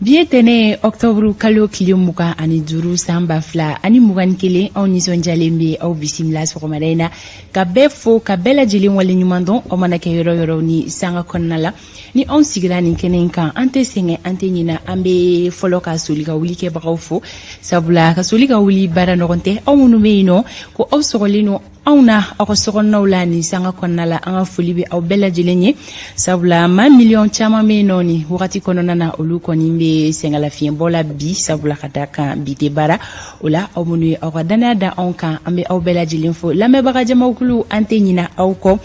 Bietene Octobre kalo kilimuka ani duru samba fla ani mugan kele on nisonjalen be aw bisimila sɔgɔmada ka bɛɛ fo ka bɛɛ lajɛlen wale ɲuman dɔn o mana kɛ yɔrɔ yɔrɔ ni sanga kɔnɔna la ni anw sigira nin kɛnɛ kan an tɛ sɛgɛn an tɛ ɲina an bɛ fɔlɔ ka soli ka wuli kɛbagaw fo sabula ka soli ka wuli baara ɲɔgɔn tɛ aw minnu bɛ yen nɔ ko aw sɔgɔlen nɔ anw na aw ka sɔgɔnɔnaw la ni sanga kɔnɔna la an ka foli bɛ aw bɛɛ lajɛlen ye sabula maa miliyɔn caman bɛ yen nɔ ni wagati kɔnɔna na olu kɔni bɛ sɛngɛlafiɲɛbɔ la bi sabula ka da kan bi tɛ baara o la aw minnu ye aw ka danaya da anw kan an bɛ aw bɛɛ lajɛlen fo lamɛnbaga jamakulu an tɛ ɲina aw kɔ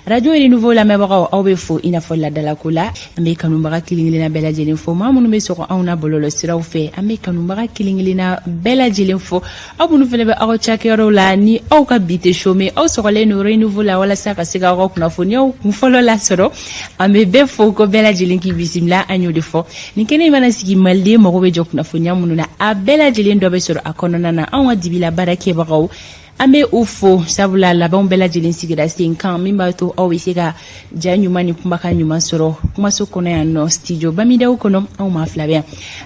radio renouveau lamɛnbagaw aw bɛ fo i n'a fɔ ladalako la an bɛ kanubaga kelen-kelenna bɛɛ lajɛlen fo maa minnu bɛ sɔgɔ anw na bɔlɔlɔsiraw fɛ an bɛ kanubaga kelen-kelenna bɛɛ lajɛlen fo aw minnu fana bɛ aw ka cakɛyɔrɔw la ni aw ka bi tɛ chômer aw sɔgɔlen no renouveau la walasa ka se ka aw ka kunnafoniyaw kun fɔlɔ lasɔrɔ an bɛ bɛɛ fo ko bɛɛ lajɛlen k'i bisimila an y'o de fɔ nin kɛnɛ mana sigi maliden mago bɛ jɔ kunnafoniya minnu na a bɛɛ lajɛlen dɔ bɛ sɔrɔ a kɔnɔna na anw ka dibila baara kɛbagaw an bɛ u fo sabula labanw bɛɛ lajɛlen sigira sen kan min b'a to aw bɛ se ka ja ɲuman ni kumakan ɲuman sɔrɔ kumaso kɔnɔ yan nɔ studio bamidaw kɔnɔ anw ma fila bɛ yan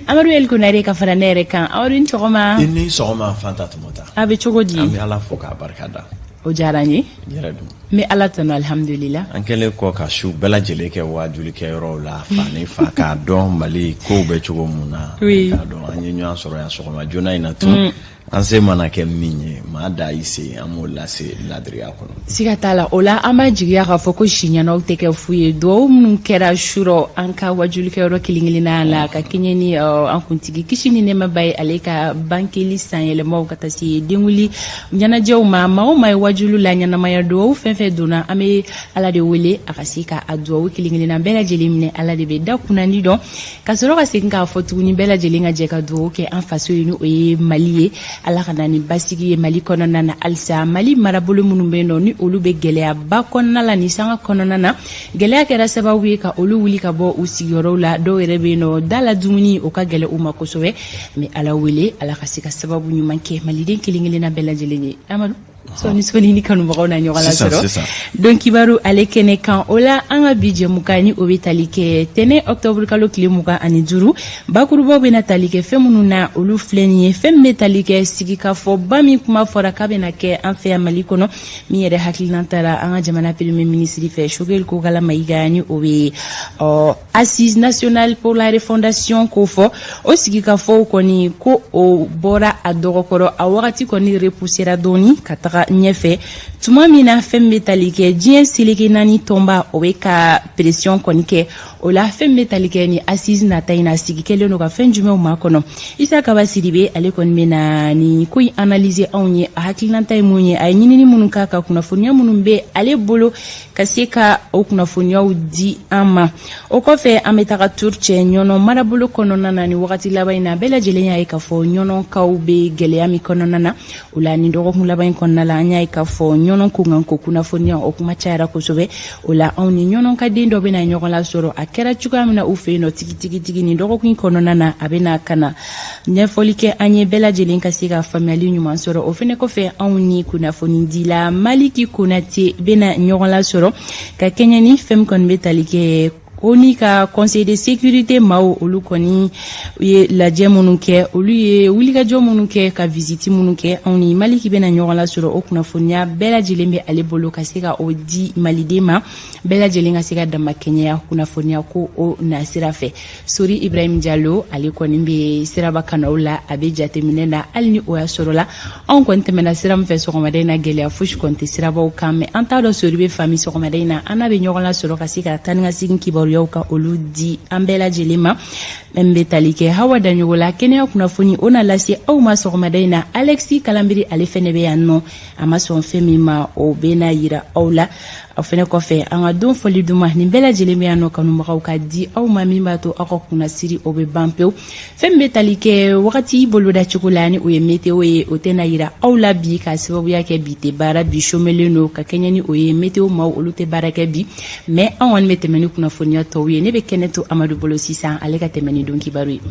amadu el konare ka fara ne yɛrɛ kan aw ni sɔgɔma i ni sɔgɔma Fanta Tumota a bɛ cogo di an bɛ Ala fo k'a barika da o diyara n ye yɛrɛ dun n bɛ Ala tanu alhamdulillah an kɛlen kɔ ka su bɛɛ lajɛlen kɛ wajulikɛyɔrɔw la fa ni fa k'a dɔn Mali kow bɛ cogo mun na k'a dɔn an ye ɲɔgɔn sɔrɔ yan sɔgɔma joona in na tun an se mana kɛ min ye maa da i se an m'o lase ladiriya kɔnɔ siga t'a la o la an b'a jigiya k'a fɔ ko siɲɛnaw tɛ kɛ fu ye duwawu minnu kɛra surɔ an ka wajulikɛyɔrɔ kelen-kelenna la ka kɛɲɛ ni an kuntigi kisi ni nɛɛmaba ye ale ka bankeli sanyɛlɛmaw ka taa se denwuli ɲɛnajɛw ma maa o maa ye wajulu la ɲɛnamaya duwawu fɛn fɛn donna an bɛ Ala de wele a ka se ka a duwawu kelen-kelenna bɛɛ lajɛlen minɛ Ala de bɛ da kunnandi dɔn ka sɔrɔ ka segin k'a fɔ tuguni bɛɛ lajɛlen ka jɛ ka duwawu kɛ an faso ye ni o ye Mali ye Ala ka na ni basigi ye Mali kɔnɔna na halisa Mali marabolo minnu bɛ yen nɔ ni olu bɛ gɛlɛyaba kɔnɔna la ni sanga kɔnɔna na gɛlɛya kɛra sababu ye ka olu wuli ka bɔ u sigiyɔrɔw la dɔw yɛrɛ bɛ yen nɔ da la dumuni o ka gɛlɛ u ma kosɛbɛ mais Ala wele Ala ka se ka sababu ɲuman kɛ maliden kelen-kelenna bɛɛ lajɛlen ye Amadu sɔni ni kanubagaw na ɲɔgɔn lasɔrɔ donc kibaru ale kɛnɛ kan o la an ka bi jɛmukan ni o bɛ tali kɛ tɛnɛ octobre kalo tile 25 bakurubaw bɛna tali kɛ fɛn minnu na olu filɛ nin ye fɛn min bɛ tali kɛ sigikafɔba min kuma fɔra k'a bɛna kɛ an fɛ yan Mali kɔnɔ min yɛrɛ hakilina taara an ka jamana premier ministre fɛ Choguel Kokala Mayiga ni o bɛ assise nationale pour la refondation ko fɔ o sigikafɔw kɔni ko o bɔra a dɔgɔkɔrɔ a wagati kɔni repoussera dɔɔni ka taga ɲɛfɛ tuma min na fɛn bɛ tali kɛ diɲɛ seleke naani tɔnba o bɛ ka pression kɔni kɛ o la fɛn bɛ tali kɛ ni assise nata in na sigi kɛlen don ka fɛn jumɛnw ma kɔnɔ Isa Kaba Sidibe ale kɔni bɛ na ni ko in analyser anw ye a hakilinata ye mun ye a ye ɲinini minnu k'a ka kunnafoniya minnu bɛ ale bolo ka se ka o kunnafoniyaw di an ma o kɔfɛ an bɛ taga tour cɛ ɲɔnɔ marabolo kɔnɔna na ni wagati laban in na bɛɛ lajɛlen y'a ye k'a fɔ ɲɔnɔkaw bɛ gɛlɛya min kɔnɔna na o la ni dɔgɔkun laban in kɔnɔna la an y'a ye k'a fɔ ɲɔnɔ kunkanko kunnafoniya o kuma cayara kosɛbɛ o la anw ni ɲɔnɔ ka den dɔ bɛna ɲɔgɔn lasɔrɔ a kɛra cogoya min na u fɛ yen nɔ tigitigi ni dɔgɔkun kɔnɔna na a bɛna ka na ɲɛfɔli kɛ an ye bɛɛ lajɛlen ka se ka faamuyali ɲuman sɔrɔ o fɛnɛ kɔfɛ anw ni kunnafoni dila Maliki Konate bɛna ɲɔgɔn lasɔrɔ ka kɛɲɛ ni fɛn min kɔni bɛ tali kɛ ko ni ka conseil de sécurité maaw olu kɔni ye lajɛ minnu kɛ olu ye wulikajɔ minnu kɛ ka visite minnu kɛ anw ni Maliki bɛna ɲɔgɔn lasɔrɔ o kunnafoniya bɛɛ lajɛlen bɛ ale bolo ka se ka o di maliden ma bɛɛ lajɛlen ka se ka damakɛɲɛya kunnafoniya ko o nasira fɛ Sori Ibrahim Diallo ale kɔni bɛ siraba kanaw la a bɛ jateminɛ na hali ni o y'a sɔrɔ la anw kɔni tɛmɛna sira min fɛ sɔgɔmada in na gɛlɛya fosi kɔni tɛ sirabaw kan mais an t'a dɔn Sori bɛ fami sɔgɔmada in na an n'a bɛ ɲɔgɔn lasɔrɔ ka se ka taa ni ka segin kibaruyaw ka olu di an bɛɛ lajɛlen ma min bɛ tali kɛ Hawa Daɲogo la kɛnɛya kunnafoni o na lase aw ma sɔgɔmada in na Alexis Kalanbiri ale fɛnɛ bɛ yan nɔ a ma sɔn fɛn min ma o bɛ na yira aw la aw fɛnɛ kɔfɛ an ka don fɔli duman nin bɛɛ lajɛlen bɛ yan nɔ kanubagaw ka di aw ma min b'a to aw ka kunnasiri o bɛ ban pewu fɛn bɛ tali kɛ wagati boloda cogo la ni o ye météo ye o tɛna yira aw la bi ka sababuya kɛ bi tɛ baara bi chômelen don ka kɛɲɛ ni o ye météo maaw olu tɛ baara kɛ bi mais an kɔni bɛ tɛmɛ ni kunnafoniya tɔw ye ne bɛ kɛnɛ to Amadu bolo sisan ale ka tɛmɛ ni don kibaru ye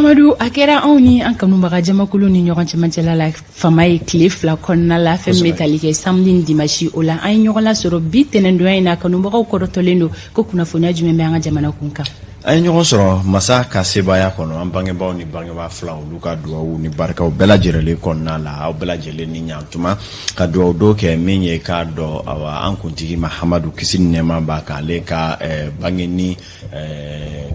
Amadou a kɛra anw ni an kanubaga jamakulu ni ɲɔgɔn cɛmancɛla la fama ye tile 2 kɔnɔna la fɛn bɛ tali kɛ samedi ni dimanche o la an ye ɲɔgɔn lasɔrɔ bi tɛnɛndonya in na kanubagaw kɔrɔtɔlen don ko kunnafoniya jumɛn bɛ an ka jamana kun kan. An ye ɲɔgɔn sɔrɔ masa ka sebaya kɔnɔ an bangebaw ni bangebaa filaw olu ka duwawu ni barikaw bɛɛ lajɛlen kɔnɔna la aw bɛɛ lajɛlen ni ɲantuma ka duwawu do kɛ min ye k'a dɔn an kuntigi Mahamadu kisi ni nɛɛma b'a kan ale ka bange ni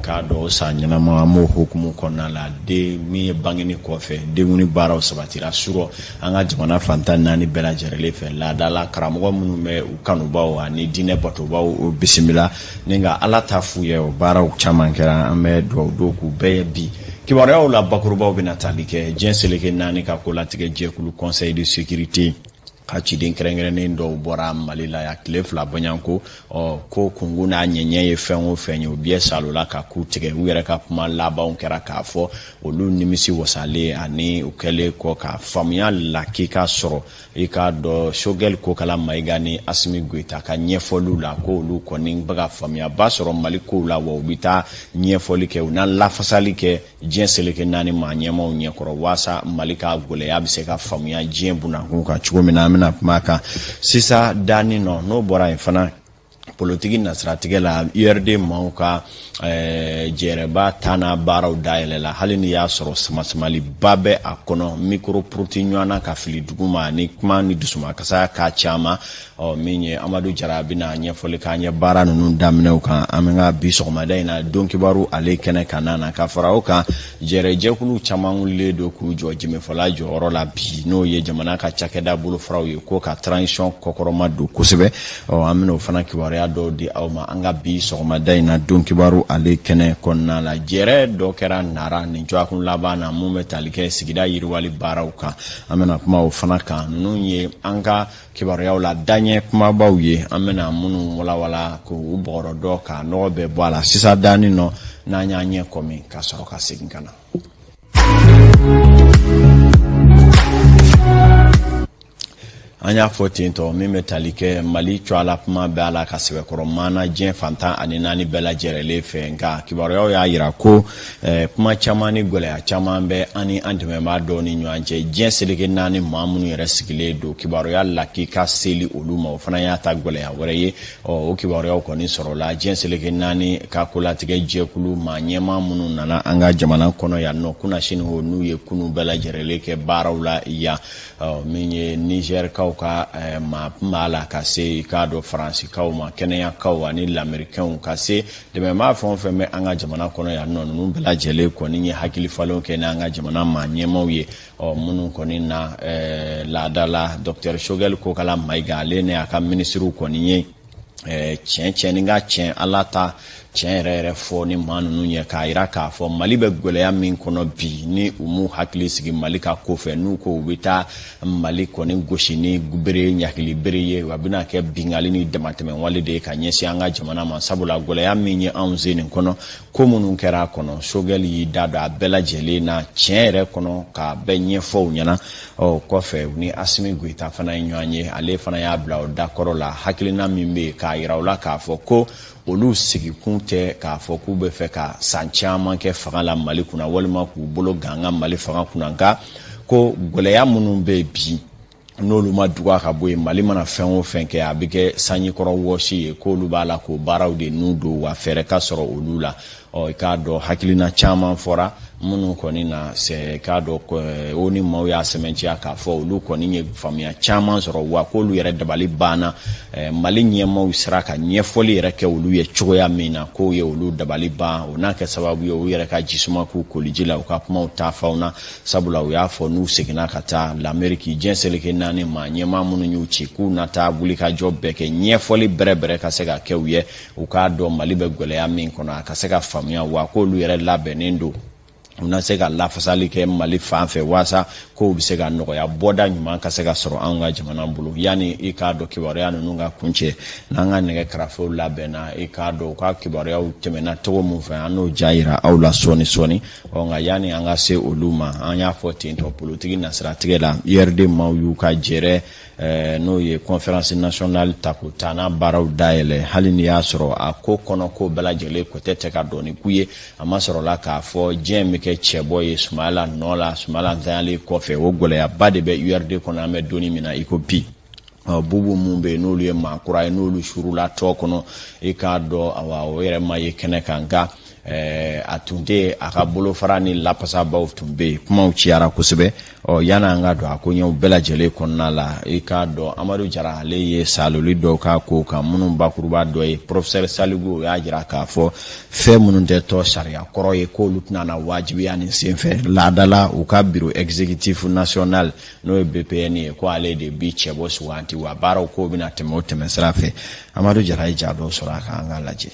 k'a dɔn san ɲɛnama an b'o hukumu kɔnɔna la den min ye bangeni kɔfɛ denkundi baaraw sabatira surɔ an ka jamana fantan 4 bɛɛ lajɛlen fɛ laadala karamɔgɔ minnu bɛ u kanubaw ani diinɛ batobaw o bisimila ni nka ala ta f'u ye o baaraw caman kɛra an bɛ duwawu do k'u bɛɛ ye bi kibaruyaw la bakurubaw bɛna tali kɛ diɲɛ seleke 4 ka kolatigɛ jɛkulu conseil de sécurité ka ciden kɛrɛnkɛrɛnnen dɔw bɔra Mali la ya tile 2 bɔɲanko ko kungu n'a ɲɛɲɛ ye fɛn o fɛn ye u biɛ salola ka k'u tigɛ u yɛrɛ ka kuma labanw kɛra k'a fɔ olu nimisi wasalen ani u kɛlen kɔ ka faamuya lakika sɔrɔ i ka dɔ Choguel Kokala Mayiga ni Asimi Goita ka ɲɛfɔliw la ko olu kɔni bɛ ka faamuyaba sɔrɔ Mali kow la wa u bɛ taa ɲɛfɔli kɛ u na lafasali kɛ diɲɛ seleke 4 maa ɲɛmaw ɲɛkɔrɔ waasa Mali ka gɛlɛya bɛ se ka faamuya diɲɛ bunakun kan cogo min na an bɛna kuma kan sisan dani n'o bɔra yen fana politiki nasiratigɛ la URD maaw ka jɛrɛba tana baaraw dayɛlɛ la hali ni y'a sɔrɔ samasamaliba bɛ a kɔnɔ micro porti ɲɔgɔnna ka fili duguma ni kuma ni dusuma kasa ka caman min ye Amadu Jara bɛna ɲɛfɔli k'an ye baara ninnu daminɛw kan an bɛ ka bi sɔgɔmada in na don kibaru ale kɛnɛ kan na ka fara o kan jɛrɛjɛkulu caman wulilen don k'u jɔ jɛmɛfɔla jɔyɔrɔ la bi n'o ye jamana ka cakɛda bolofaraw ye ko ka transition kɔkɔrɔma don kosɛbɛ an bɛna o fana kibaruya dɔw di aw ma an ka bi sɔgɔmada in na don kibaru ale kɛnɛ kɔnɔna la jɛrɛ dɔ kɛra Nara nin cogoya laban na mun bɛ tali kɛ sigida yiriwali baaraw kan an bɛna kuma o fana kan ninnu ye an ka kibaruyaw la daɲɛ kumabaw ye an bɛna minnu walawala k'u bɔgɔrɔ dɔ ka nɔgɔ bɛɛ bɔ a la sisan dani nɔ n'an y'an ɲɛ kɔmi ka sɔrɔ ka segin ka na. An y'a fɔ ten tɔ min bɛ tali kɛ Mali cuala kuma bɛ ala ka sɛbɛkɔrɔ maana diɲɛ fantan ani 4 bɛɛ lajɛlen fɛ nka kibaruyaw y'a yira ko kuma caman ni gɛlɛya caman bɛ ani an dɛmɛbaa dɔw ni ɲɔgɔn cɛ diɲɛ seleke 4 maa minnu yɛrɛ sigilen don kibaruya lakika seli olu ma o fana y'a ta gɛlɛya wɛrɛ ye o kibaruyaw kɔni sɔrɔla diɲɛ seleke 4 ka kolatigɛ jɛkulu maa ɲɛmaa minnu nana an ka jamana kɔnɔ yan nɔ kunna sini o n'u ye kunu bɛɛ lajɛlen kɛ baaraw la yan min ye Niger kaw ka maa b'a la ka se k'a dɔn Faransikaw ma kɛnɛyakaw ani lamɛrikɛnw ka se dɛmɛbaa fɛn o fɛn bɛ an ka jamana kɔnɔ yan nɔ ninnu bɛɛ lajɛlen kɔni ye hakilifalenw kɛ n'an ka jamana maa ɲɛmaw ye minnu kɔni na laadala Dr Choguel Kokala Mayiga ale ne a ka minisiriw kɔni ye tiɲɛ ni ka tiɲɛ ala ta tiɲɛ yɛrɛ fɔ ni maa ninnu ye k'a yira k'a fɔ Mali bɛ gɛlɛya min kɔnɔ bi ni u m'u hakili sigi Mali ka kofɛ n'u ko u bɛ taa Mali kɔni gosi ni bere ɲakili bere ye wa bɛna kɛ bingali ni damatɛmɛwale de ye ka ɲɛsin an ka jamana ma sabula gɛlɛya min ye anw sen nin kɔnɔ ko minnu kɛra a kɔnɔ Choguel y'i da don a bɛɛ lajɛlen na tiɲɛ yɛrɛ kɔnɔ k'a bɛɛ ɲɛfɔ u ɲɛna kɔfɛ ni Asimi Goita fana ye ɲɔgɔn ye ale fana y'a bila o dakɔrɔ la hakilina min bɛ yen k'a yira u la k'a fɔ ko olu sigikun tɛ k'a fɔ k'u bɛ fɛ ka san caman kɛ fanga la Mali kunna walima k'u bolo ganga Mali fanga kunna nka ko gɛlɛya minnu bɛ bi n'olu ma duga ka bɔ yen Mali mana fɛn o fɛn kɛ a bɛ kɛ sanjikɔrɔ wɔsi ye k'olu b'a la k'o baaraw de n'u don wa fɛɛrɛ ka sɔrɔ olu la i k'a dɔn hakilina caman fɔra minnu kɔni na k'a dɔn o ni maaw y'a sɛmɛntiya k'a fɔ olu kɔni ye faamuya caman sɔrɔ wa k'olu yɛrɛ dabali banna Mali ɲɛmaaw sera ka ɲɛfɔli yɛrɛ kɛ olu ye cogoya min na k'o ye olu dabali ban o n'a kɛ sababu ye u yɛrɛ ka jisuma k'u koliji la u ka kumaw ta faw na sabula u y'a fɔ n'u seginna ka taa l'Amérique diɲɛ seleke 4 maa ɲɛmaa minnu y'u ci k'u na taa wulikajɔ bɛɛ kɛ ɲɛfɔli bɛrɛbɛrɛ ka se ka kɛ u ye u k'a dɔn Mali bɛ gɛlɛya min kɔnɔ a ka se ka faamuya wa k'olu yɛrɛ labɛnnen don u na se ka lafasali kɛ Mali fan fɛ waasa ko bɛ se ka nɔgɔya bɔda ɲuman ka se ka sɔrɔ an ka jamana bolo yani i k'a dɔn kibaruya ninnu ka kuncɛ n'an ka nɛgɛ karafew labɛnna i k'a dɔn u ka kibaruyaw tɛmɛna cogo min fɛ an n'o ja yira aw la sɔɔni nka yani an ka se olu ma an y'a fɔ ten tɔ politiki nasiratigɛ la URD maaw y'u ka jɛrɛ n'o ye conférence nationale takuta n'a baaraw dayɛlɛ hali ni y'a sɔrɔ a ko kɔnɔ ko bɛɛ lajɛlen ko tɛ ka dɔɔni k'u ye a ma sɔrɔla k'a fɔ diɲɛ bɛ kɛ cɛbɔ ye Sumayila nɔ la Sumayila ntanyalen kɔfɛ o gɛlɛyaba de bɛ URD kɔnɔ an bɛ donni min na i ko bi bubu mun be n'olu ye maakura ye n'olu surula tɔ kɔnɔ i k'a dɔn o yɛrɛ ma ye kɛnɛ kan nka a tun tɛ a ka bolofara ni lapasabaw tun bɛ yen kumaw ciyara kosɛbɛ yana an ka don a ko ɲɛw bɛɛ lajɛlen kɔnɔna la i k'a dɔn Amadu Jara ale ye saloli dɔw k'a ko kan minnu bakuruba dɔ ye professeur Saligu y'a jira k'a fɔ fɛn minnu tɛ tɔ sariya kɔrɔ ye k'olu tɛna na wajibiya nin senfɛ laadala u ka bureau exécutif national n'o ye BPN ye ko ale de bi cɛbɔ suganti wa baaraw k'o bɛna tɛmɛ o tɛmɛ sira fɛ Amadu Jara ye ja dɔ sɔrɔ a kan an k'a lajɛ.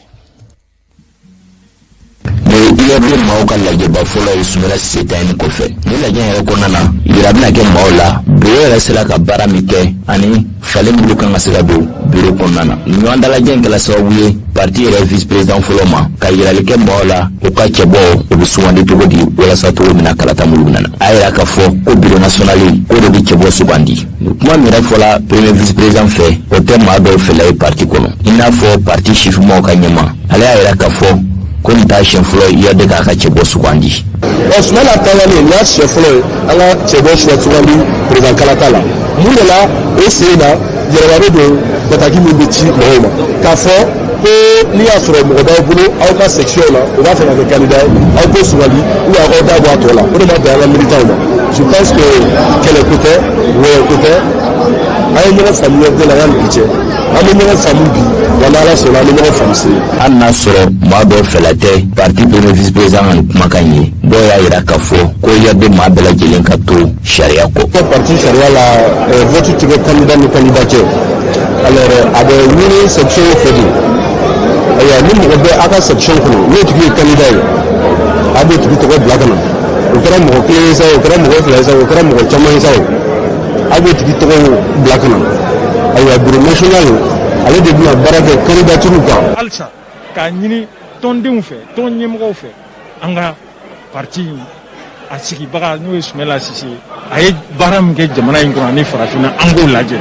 URD maaw ka lajɛba fɔlɔ ye Sumayila Sise tayini kɔfɛ ni lajɛ yɛrɛ kɔnɔna na yira bɛna kɛ maaw la bureau yɛrɛ sera ka baara min kɛ ani falen bulu kan ka se ka don bureau kɔnɔna na ɲɔgɔn dalajɛ in kɛla sababu ye parti yɛrɛ vice président fɔlɔ ma ka yirali kɛ maaw la u ka cɛbɔ u bɛ sugandi cogo di walasa cogo min na kalata mulu nana a yɛrɛ ka fɔ ko bureau national ko de bɛ cɛbɔ sugandi ni kuma min yɛrɛ fɔla premier vice président fɛ o tɛ maa dɔw fɛla ye parti kɔnɔ i n'a fɔ parti chifimaw ka ɲɛma ale y'a yɛrɛ ka fɔ ko nin t'a siɲɛ fɔlɔ URD k'a ka cɛbɔ sugandi. Sumayila taalen nin y'a siɲɛ fɔlɔ ye an ka cɛbɔ sugandi président kalata la mun de la o sen na yɛrɛbali don bataki min bɛ ci mɔgɔw ma k'a fɔ ko n'i y'a sɔrɔ mɔgɔ b'aw bolo aw ka section la o b'a fɛ ka kɛ candidat ye aw ko sugandi ou bien aw da bɔ a tɔ la o de ma bɛn an ka militants ma je pense que kɛlɛko tɛ wɔyɔko tɛ an ye ɲɔgɔn faamu URD la yanni bi cɛ an bɛ ɲɔgɔn faamu bi wala Ala sɔnna an bɛ ɲɔgɔn faamu sini. hali n'a sɔrɔ maa dɔw fɛla tɛ parti premier vice président ka nin kumakan ye dɔw y'a yira k'a fɔ ko URD maa bɛɛ lajɛlen ka to sariya kɔ. parti sariya la vote tigɛ candidat ni candidat cɛ alors a bɛ ɲini section fɛ de ayiwa ni mɔgɔ bɛ a ka section kɔnɔ n'o tigi ye candidat ye a b'o tigi tɔgɔ bila ka na o kɛra mɔgɔ kelen ye sa o kɛra mɔgɔ fila ye sa o kɛra mɔgɔ caman ye sa o a b'o tigi tɔgɔ bila ka na ayiwa bureau national ale de bɛna baara kɛ candidature kan. halisa k'a ɲini tɔndenw fɛ tɔn ɲɛmɔgɔw fɛ an ka parti a sigibaga n'o ye Sumayila Sise a ye baara min kɛ jamana in kɔnɔ ani farafinna an k'o lajɛ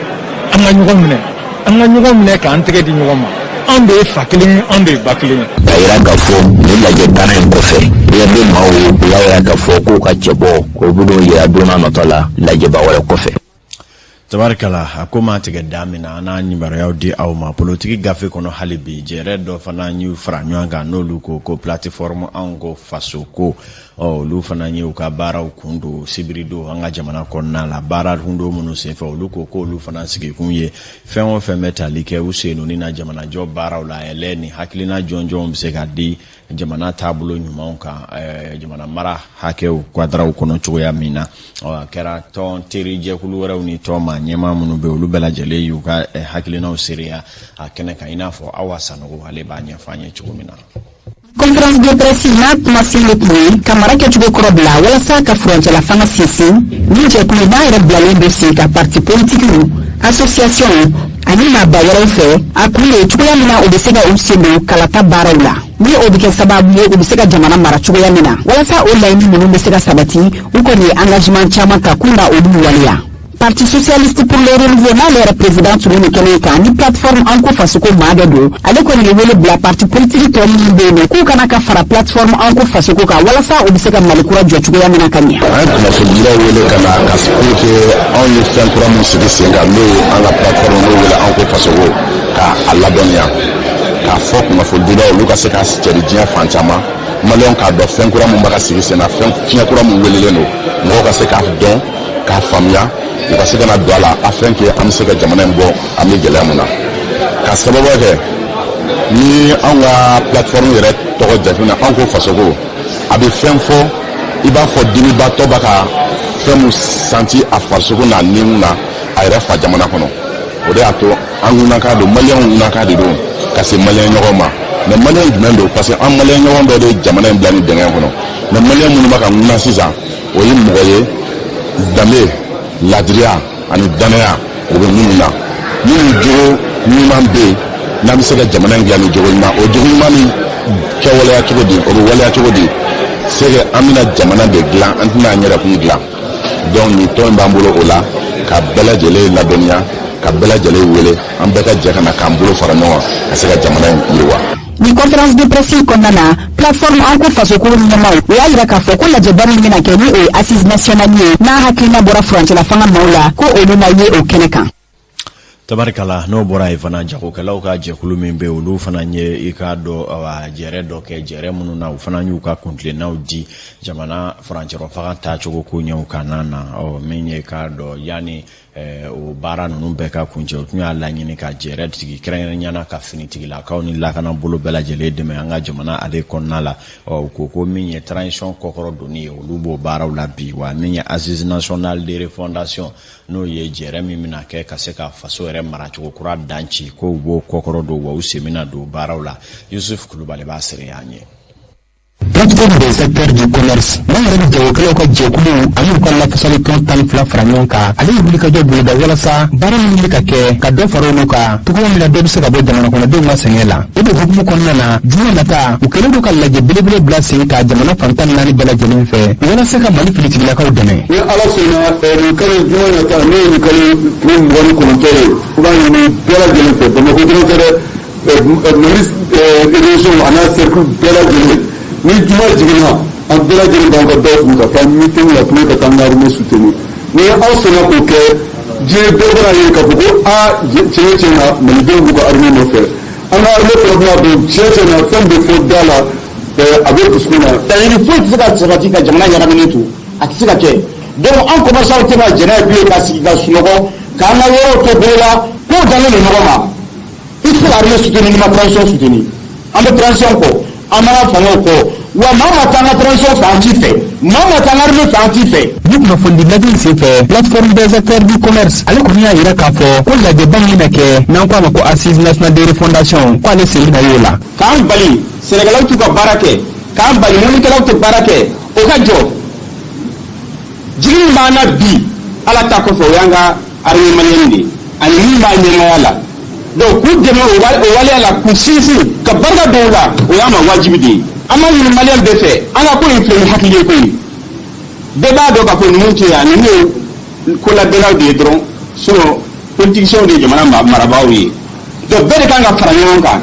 an ka ɲɔgɔn minɛ k'an tɛgɛ di ɲɔgɔn ma an de ye fa kelen ye an de ye ba kelen ye. k'a yira k'a fɔ nin lajɛ baara in kɔfɛ URD maaw ye u y'a yira k'a fɔ k'u ka cɛbɔ o b'u yira don n'a nɔtɔ la lajɛba wɛrɛ kɔfɛ. tabarikala a ko ma tigɛ da min na an n'a ɲibarayaw di aw ma politiki gafe kɔnɔ hali bi jɛrɛ dɔ fana y'u fara ɲɔgɔn kan n'olu ko plateforme an ko faso ko olu fana ye u ka baaraw kun don sibiri don an ka jamana kɔnɔna la baara kun don minnu senfɛ olu ko olu fana sigikun ye fɛn o fɛn bɛ tali kɛ u senni na jamanajɔ baaraw la yɛlɛ ni hakilina jɔnjɔnw bɛ se ka di jamana taabolo ɲumanw kan jamana mara hakɛw kwadraw kɔnɔ cogoya min na a kɛra tɔn teri jɛkulu wɛrɛw ni tɔn ma ɲɛmaa minnu bɛ olu bɛɛ lajɛlen y'u ka hakilinaw seereya a kɛnɛ kan i n'a fɔ Awa Sanogo ale b'a ɲɛfɔ an ye cogo min na. Conférence de presse n'a kuma se le kun ka mara kɛcogo kɔrɔ bila walasa ka furancɛla fanga sinsin ni jɛkuluba yɛrɛ bilalen bɛ sen ka parti politikiw association ani maaba wɛrɛw fɛ a kun ye cogoya min na u bɛ se ka u sen don kalata baaraw la ni o bɛ kɛ sababu ye u bɛ se ka jamana mara cogoya min na walasa o laɲini ninnu bɛ se ka sabati u kɔni ye engagement caman ta k'u na olu waleya. Parti socialiste pour le renouveau n'ale président tun ni kɛnɛ kan ni plateforme an ko faso ko maa dɔ don ale kɔni ye wele bila parti politique tɔ minnu bɛ yen k'u kana ka fara plateforme an ko faso ko kan walasa u bɛ se ka Mali kura jɔ cogoya min na ka ɲɛ. an ye kunnafonidilaw wele ka na ka pour que anw ye fɛn kura min sigi sen kan n'o ye an ka plateforme n'o wele an ko faso ko k'a ladɔnniya k'a fɔ kunnafonidilaw olu ka se ka cɛri diɲɛ fan caman maliyɛnw k'a dɔn fɛn kura min bɛ ka sigi sen na fɛn fiɲɛ kura min welelen don mɔgɔw ka se k'a dɔn k'a faamuya u ka se ka na don a la afin que an bɛ se ka jamana in bɔ an bɛ gɛlɛya mun na ka sababu kɛ ni an ka plateforme yɛrɛ tɔgɔ jateminɛ an ko faso ko a bɛ fɛn fɔ i b'a fɔ dimibatɔ b'a ka fɛn min santi a farisoko n'a nin na a yɛrɛ fa jamana kɔnɔ o de y'a to an ŋunaka don maliyɛnw ŋunaka de don ka se maliyɛn ɲɔgɔn ma mais maliyɛn jumɛn don parce que an maliyɛn ɲɔgɔn dɔ de ye jamana in bila ni dɛngɛn kɔnɔ mais maliyɛn minnu b'a ka ŋuna sisan o ye mɔgɔ ye danbe ladiriya ani danaya o bɛ minnu na minnu jogo ɲuman bɛ yen n'an bɛ se ka jamana in dilan ni jogo ɲuman o jogo ɲuman ni kɛwaleya cogo di o bɛ waleya cogo di c'est que an bɛna jamana de dilan an tɛna an yɛrɛ kun dilan donc nin tɔn in b'an bolo o la ka bɛɛ lajɛlen ladɔnniya ka bɛɛ lajɛlen wele an bɛɛ ka jɛ ka na k'an bolo fara ɲɔgɔn kan ka se ka jamana in yiriwa. Ni conférence de presse kɔnɔna na plateforme an ko faso ko ɲɛmaw o y'a yira k'a fɔ ko lajɛbari min bɛna kɛ ni o ye assise nationale ye n'a hakilina bɔra furancɛla fanga maaw la ko olu na ye o kɛnɛ kan. Tabarikala n'o bɔra yen fana jagokɛlaw ka jɛkulu min bɛ olu fana ye i ka dɔ jɛrɛ dɔ kɛ jɛrɛ minnu na u fana y'u ka kuntilennaw di jamana furancɛrɔ faga taacogo ko ɲɛw kan na min ye ka dɔ yanni o baara ninnu bɛɛ ka kuncɛ o tun y'a laɲini ka jɛrɛ tigi kɛrɛnkɛrɛnyana ka finitigilakaw ni lakana bolo bɛɛ lajɛlen dɛmɛ an ka jamana ale kɔnɔna la ko min ye transition kɔkɔrɔ donni ye olu b'o baaraw la bi wa min ye assise nationale de refondation n'o ye jɛrɛ min bɛna kɛ ka se ka faso yɛrɛ maracogo kura dan ci ko u b'o kɔkɔrɔ don wa u sen bɛna don baaraw la Yusuf Kulubali b'a sɛbɛn an ye. Plateforme des acteurs du commerce n'a yɛrɛ bɛ jagokɛlaw ka jɛkulu ani ka lafasali tɔn 12 fara ɲɔgɔn kan ale ye wulikajɔ boloda walasa baara minnu bɛ ka kɛ ka dɔ fara olu kan cogoya min na dɔ bɛ se ka bɔ jamana kɔnɔdenw ka sɛgɛn la o de hukumu kɔnɔna na juma nata u kɛlen don ka lajɛ belebele bila sen ka jamana fan 14 bɛɛ lajɛlen fɛ walasa ka Mali finitigilakaw dɛmɛ. Ni ala sɔnna nin kalo juma nata ne ye nin kalo 29 ye u b'a ɲini bɛɛ lajɛlen fɛ Bamakɔ dɔrɔn tɛ dɛ Mali région a n'a cercle bɛɛ lajɛlen ni juma jiginna an bɛɛ lajɛlen b'an ka dɔ funu ka taa meeting la pour que ka taa an ka armée soutenir ni aw sɔnna k'o kɛ diɲɛ bɛɛ bɛna ye k'a fɔ ko tiɲɛ na malidenw b'u ka armée nɔfɛ an ka armée fana bɛna don tiɲɛ na fɛn bɛ fɔ da la a bɛ dusukun na. laɲini foyi tɛ se ka sabati ka jamana ɲagaminen to a tɛ se ka kɛ donc an commerçants tɛ ka jɛnɛ bilen ka sigi ka sunɔgɔ k'an ka yɔrɔw to bolo la k'o dannen don ɲɔgɔn ma i tɛ se ka armée soutenir n'i ma transition soutenir an bɛ transition kɔ an mana fangaw kɔ wa maa ma taa an ka transition fɛ an t'i fɛ maa ma taa an ka armée fɛ an t'i fɛ. ni kunnafoni lajɛ senfɛ plateforme des acteurs du commerce ale kɔni y'a yira k'a fɔ ko lajɛba min bɛ kɛ n'an ko a ma ko assise nationale de refondation ko ale sen bɛna y'o la. k'an bali sɛnɛkɛlaw t'u ka baara kɛ k'an bali mɔnikɛlaw tɛ baara kɛ o ka jɔ jigi min b'an na bi ala ta kɔfɛ o y'an ka armée malienne de ye ani min b'a ɲɛmaya la donc k'u dɛmɛ o waleya la k'u sinsin ka barika dɔw la o y'an ma wajibi de ye an b'a ɲini maliyɛn bɛɛ fɛ an ka ko in filɛ ni hakili ye ko ye bɛɛ b'a dɔn k'a fɔ ninnu tɛ yan ninnu ye kolabɛnnaw de ye dɔrɔn sinon politiciens de ye jamana marabaaw ye donc bɛɛ de kan ka fara ɲɔgɔn kan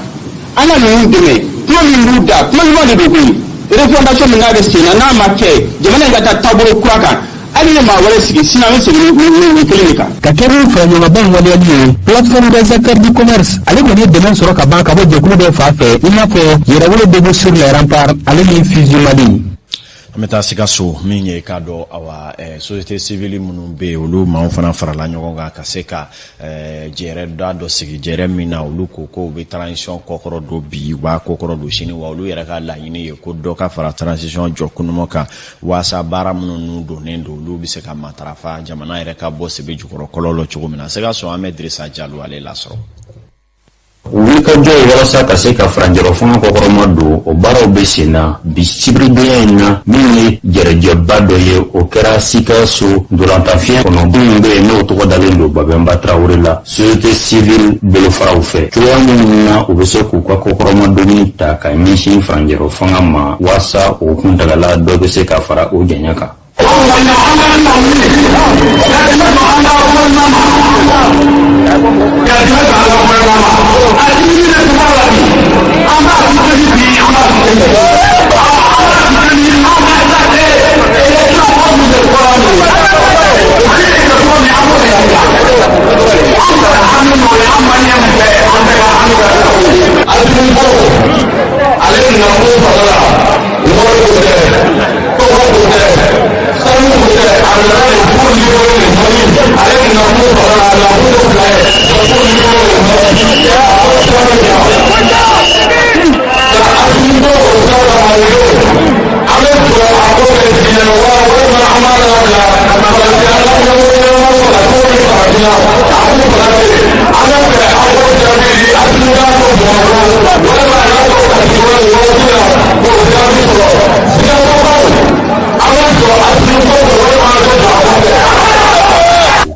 an ka ninnu dɛmɛ kuma min b'u da kuma ɲuman de don koyi refondation min n'a bɛ sen na n'a ma kɛ jamana in ka taa taabolo kura kan hali ni maa wɛrɛ sigi sinon an bɛ segin nin kelen de kan. ka kɛ ni faraɲɔgɔnba in waleyali ye plateforme des acteurs du commerce ale kɔni ye dɛmɛ sɔrɔ ka ban ka bɔ jɛkulu dɔ fan fɛ i n'a fɔ yɛrɛwolo debout sur les remparts ale ni fusion Mali. an bɛ taa Sikaso min ye k'a dɔn société civile minnu bɛ yen olu maaw fana farala ɲɔgɔn kan ka se ka jɛrɛ da dɔ sigi jɛrɛ min na olu ko u bɛ transition kɔkɔrɔ don bi u b'a kɔkɔrɔ don sini wa olu yɛrɛ ka laɲini ye ko dɔ ka fara transition jɔ kunuma kan waasa baara minnu donnen don olu bɛ se ka matarafa jamana yɛrɛ ka bɔ sebe jukɔrɔ kɔlɔlɔ cogo min na Sikaso an bɛ Dirisa Jalo ale lasɔrɔ. wulikajɔ ye walasa ka se ka faranjɛrɔ fanga kɔkɔrɔma don o baaraw bɛ sen na bi sibiridenya in na min ye jɛrɛjɛba dɔ ye o kɛra Sikaso ndolantanfiɲɛ kɔnɔ minnu bɛ yen n'o tɔgɔ dalen don Babɛnba Tarawele la société civile bolofaraw fɛ cogoya minnu na u bɛ se k'u ka kɔkɔrɔmadonni ta ka ɲɛsin faranjɛrɔ fanga ma waasa o kuntagala dɔ bɛ se ka fara o janya kan.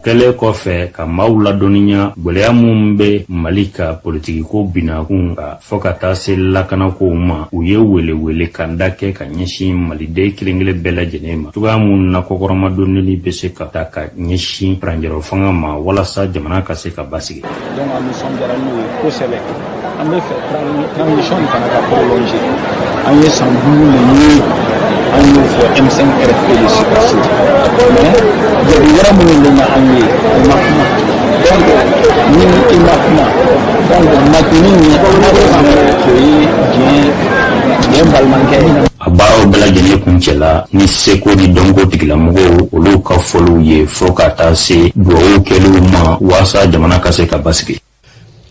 kɛlɛ kɔfɛ ka maaw ladɔnniya gwɛlɛya mun bɛ Mali ka politiki ko binakun ka fɔ ka taa se lakanakow ma u ye wele kan da kɛ ka ɲɛsin maliden kelen-kelen bɛɛ lajɛlen ma cogoya mun na kɔkɔrɔmadonni bɛ se ka taa ka ɲɛsin faranjɛrɔ fanga ma walasa jamana ka se ka basigi. Donc an nisɔndiyara n'o ye kosɛbɛ an bɛ fɛ transition fana ka prolonger an ye san 5 ɲini an y'o fɔ M5 RFP de si passé mais jabi wɛrɛ minnu bɛ na an ye o ma kuma donc ni i ma kuma donc matini ni an bɛ kan o ye diɲɛ balimakɛ a baaraw bɛɛ lajɛlen kuncɛla ni seko ni dɔnko tigilamɔgɔw olu ka fɔliw ye fɔ ka taa se duwawu kɛliw ma waasa jamana ka se ka basigi.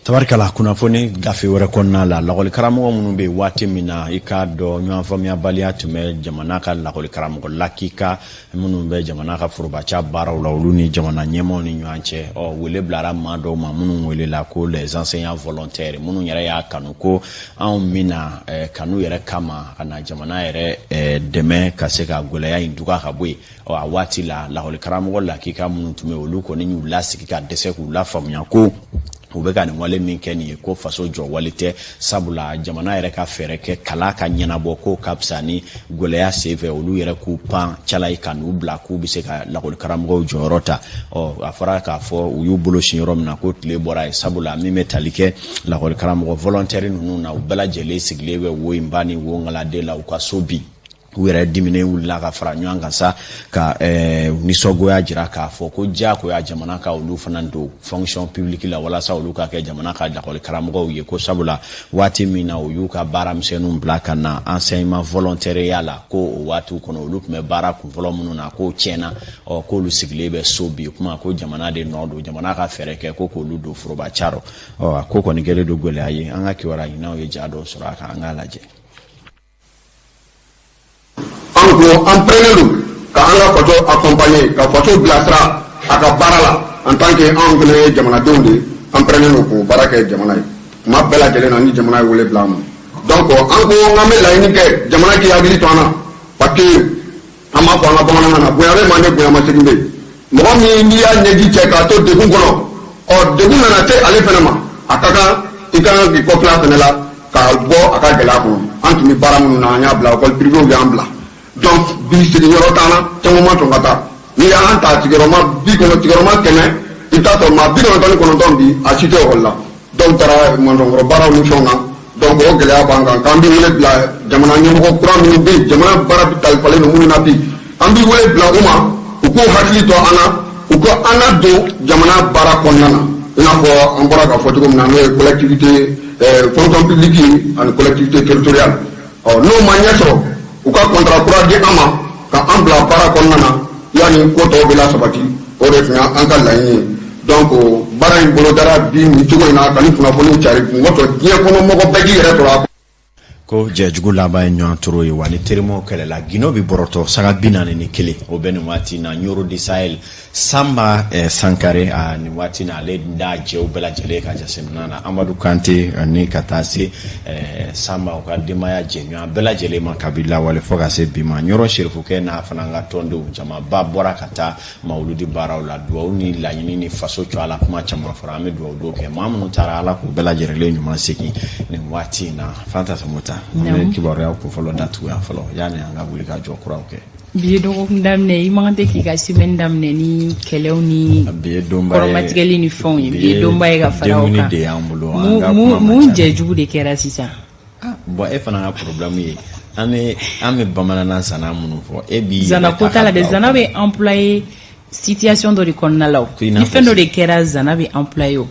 tabarikala kunnafoni gafe wɛrɛ kɔnɔna la lakɔli karamɔgɔ minnu bɛ waati min na i k'a dɔn ɲɔgɔn faamuyabaliya tun bɛ jamana ka lakɔli karamɔgɔ lakika minnu bɛ jamana ka forobaca baaraw la olu ni jamana ɲɛmaaw ni ɲɔgɔn cɛ wele bilara maa dɔw ma minnu welela ko les enseignants volontaires minnu yɛrɛ y'a kanu ko anw mina kanu yɛrɛ kama ka na jamana yɛrɛ dɛmɛ ka se ka gwɛlɛya in duga ka bɔ yen a waati la lakɔli karamɔgɔ lakika minnu tun bɛ olu kɔni y'u lasigi ka dɛsɛ k'u lafaamuya ko u bɛ ka nin wale min kɛ nin ye ko faso jɔ wale tɛ sabula jamana yɛrɛ ka fɛɛrɛ kɛ kala ka ɲɛnabɔ ko ka fisa ni gwɛlɛya senfɛ olu yɛrɛ k'u pan cala ka n'u bila k'u bɛ se ka lakɔli karamɔgɔw jɔyɔrɔ ta a fɔra k'a fɔ u y'u bolo sin yɔrɔ min na ko tile bɔra ye sabula min bɛ tali kɛ lakɔli karamɔgɔ volontaire ninnu na u bɛɛ lajɛlen sigilen bɛ wo in ba ni wo ngaladen la u ka so bi u yɛrɛ dimine wulila ka fara ɲɔgɔn kan sa ka nisɔngoya jira k'a fɔ ko diyagoya jamana ka olu fana don fonction publique la walasa olu ka kɛ jamana ka lakɔli karamɔgɔw ye ko sabula waati min na u y'u ka baara misɛnninw bila ka na enseignement volontaire la ko o waatiw kɔnɔ olu tun bɛ baara kunfɔlɔ minnu na k'o tiɲɛna k'olu sigilen bɛ so bi kuma ko jamana de nɔ don jamana ka fɛɛrɛ kɛ ko k'olu don forobaca rɔ a ko kɔni kɛlen don gwɛlɛya ye an ka kibaruya ɲininaw ye ja dɔw sɔrɔ a kan an k'a lajɛ. an prenelu ka an ka faso accompagner ka faso bilasira a ka baara la en tant que anw fana ye jamanadenw de an prenelu k'o baara kɛ jamana ye tuma bɛɛ lajɛlen na ni jamana ye wele bila an ma donc an ko an bɛ laɲini kɛ jamana k'i hakili to an na parce que an b'a fɔ an ka bamanankan na bonya bɛ mande bonya ma segin bɛ yen mɔgɔ min n'i y'a ɲɛji cɛ k'a to degun kɔnɔ degun nana se ale fana ma a ka kan i ka kan k'i kɔfilɛ a fana la k'a bɔ a ka gɛlɛya kɔnɔ an tun bɛ baara minnu na an y'a bila école privée y'an bila donc bi sigiyɔrɔ t'an na caman ma sɔn ka taa n'i y'an ta sigiyɔrɔma 100 i bɛ taa sɔrɔ maa 99 bi a si tɛ ekɔli la dɔw taara mɔnsɔnkɔrɔ baaraw ni fɛnw na donc o gɛlɛya b'an kan k'an bɛ wele bila jamana ɲɛmɔgɔ kura minnu bɛ yen jamana baara kalifalen don minnu na bi an bɛ wele bila u ma u k'u hakili to an na u ka an na don jamana baara kɔnɔna na i n'a fɔ an bɔra k'a fɔ cogo min na n'o ye collectivité fonction publique ani collectivité territoriale n'o ma ɲɛ sɔrɔ u ka contrat kura di an ma ka an bila baara kɔnɔna na yanni ko tɔw bɛ lasabati o de tun y'an ka laɲini ye donc baara in bolodara bi nin cogo in na ka ni kunnafoniw cari kun kɔfɛ diɲɛ kɔnɔ mɔgɔ bɛɛ k'i yɛrɛ sɔrɔ a ko jɛjugu laban ye ɲɔgɔn toro ye wa ni terimo kɛlɛla Guinée bi bɔrɔtɔ saga 41 o bɛ nin waati na Nyoro de Sahel Samba Sankare a nin waati na ale da jɛw bɛɛ lajɛlen ka jasemina na Amadou Kante ni ka taa se Samba o ka denbaya jɛɲɔgɔn bɛɛ lajɛlen ma kabila wale fɔ ka se bi ma Nyoro Serifukɛ n'a fana ka tɔndenw jamaba bɔra ka taa mawuludi baaraw la duwawu ni laɲini ni faso cɔ a la kuma caman fɔra an bɛ duwawu dɔw kɛ maa minnu taara Ala k'u bɛɛ lajɛlen ɲuman segin nin waati na Fanta Samuta kibaruya ko fɔlɔ datuguya fɔlɔ yani an ka wuli ka jɔ kuraw kɛ bi dɔgɔkun daminɛ i man tɛ k'i ka semaine daminɛ ni kɛlɛw ni kɔrɔmatigɛli ni fɛnw ye bi donba ye ka fara o kan mun jɛjugu de kɛra sisan bon e fana ka problème ye an bɛ bamanankan zana minnu fɔ e bi zana ko t'a la dɛ zana bɛ employé situation dɔ de kɔnɔna la o ni fɛn dɔ de kɛra zana bɛ employé o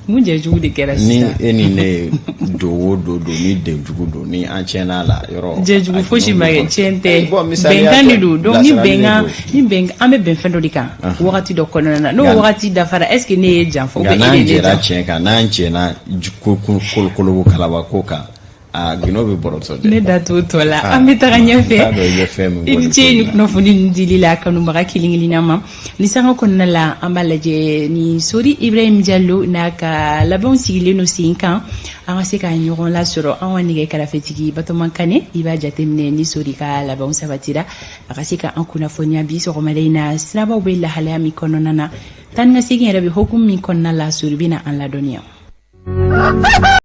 mun jɛjugu de kɛra sisan ni e ni ne do ni denjugu do ni an tiɲɛna la yɔrɔ jɛjugu fosi ma kɛ tiɲɛ tɛ bɛnkan de don donc ni bɛnkan an bɛ bɛn fɛn dɔ de kan wagati dɔ kɔnɔna na n'o wagati dafara est ce que ne ye janfa nka n'an jɛra tiɲɛ kan n'an tiɲɛna kolokolo kalaba ko kan Guinée bɛ bɔrɔtɔ dɛ ne da t'o tɔ la an bɛ taga ɲɛfɛ i ni ce ni kunnafoni ninnu dili la kanubaga kelen-kelenna ma ni sanga kɔnɔna la an b'a lajɛ ni Sori Ibrahim Diallo n'a ka labɛnw sigilen don sen kan an ka se ka ɲɔgɔn lasɔrɔ an ka nɛgɛ kɛrɛfɛtigi Batɔma Kane i b'a jateminɛ ni Sori ka labɛnw sabatira a ka se ka an kunnafoniya bi sɔgɔmada in na sirabaw bɛ lahalaya min kɔnɔna na tan nga segin yɛrɛ be hokum min kɔnɔna la sori bena an ladɔniya